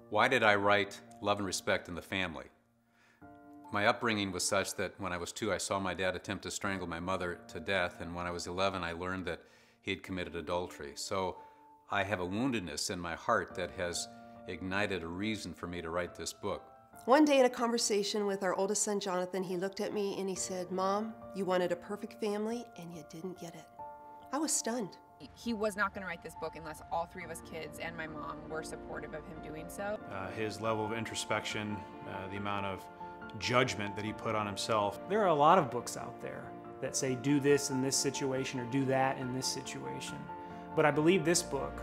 Why did I write Love and Respect in the Family? My upbringing was such that when I was 2, I saw my dad attempt to strangle my mother to death, and when I was 11, I learned that he had committed adultery. So I have a woundedness in my heart that has ignited a reason for me to write this book. One day in a conversation with our oldest son, Jonathan, he looked at me and he said, "Mom, you wanted a perfect family and you didn't get it." I was stunned. He was not going to write this book unless all 3 of us kids and my mom were supportive of him doing so. His level of introspection, the amount of judgment that he put on himself. There are a lot of books out there that say do this in this situation or do that in this situation. But I believe this book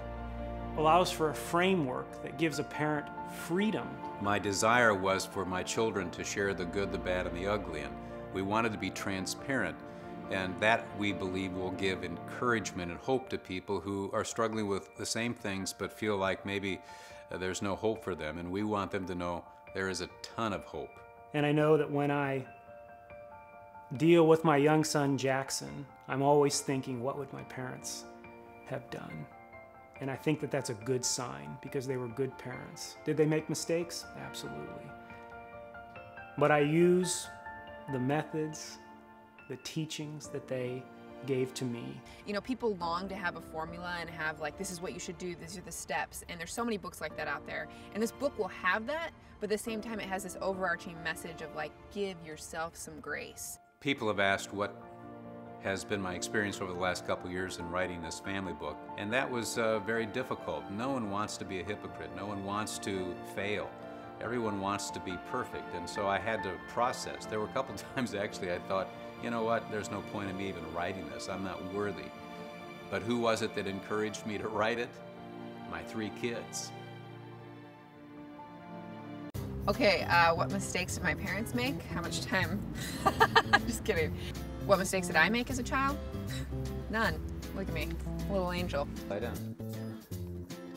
allows for a framework that gives a parent freedom. My desire was for my children to share the good, the bad, and the ugly, and we wanted to be transparent. And that, we believe, will give encouragement and hope to people who are struggling with the same things but feel like maybe there's no hope for them. And we want them to know there is a ton of hope. And I know that when I deal with my young son, Jackson, I'm always thinking, what would my parents have done? And I think that that's a good sign because they were good parents. Did they make mistakes? Absolutely. But I use the methods, the teachings that they gave to me. You know, people long to have a formula and have like, this is what you should do, these are the steps, and there's so many books like that out there. And this book will have that, but at the same time it has this overarching message of like, give yourself some grace. People have asked what has been my experience over the last couple years in writing this family book, and that was very difficult. No one wants to be a hypocrite. No one wants to fail. Everyone wants to be perfect, and so I had to process. There were a couple times actually I thought, you know what, there's no point in me even writing this. I'm not worthy. But who was it that encouraged me to write it? My 3 kids. Okay, what mistakes did my parents make? How much time? Just kidding. What mistakes did I make as a child? None. Look at me, little angel. Lie down.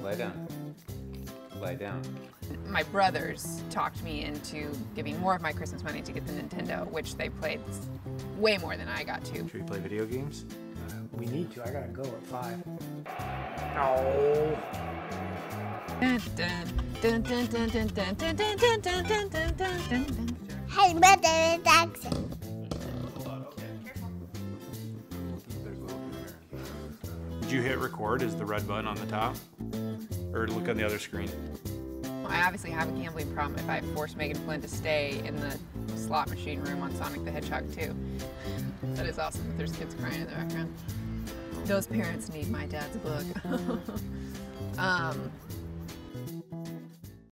Lie down. Lie down. My brothers talked me into giving more of my Christmas money to get the Nintendo, which they played way more than I got to. Should we play video games? We need to. I gotta go at 5. Oh. Happy birthday, Jackson. Did you hit record? Is the red button on the top? Or look on the other screen? I obviously have a gambling problem if I force Megan Flynn to stay in the slot machine room on Sonic the Hedgehog 2. That is awesome that there's kids crying in the background. Those parents need my dad's book.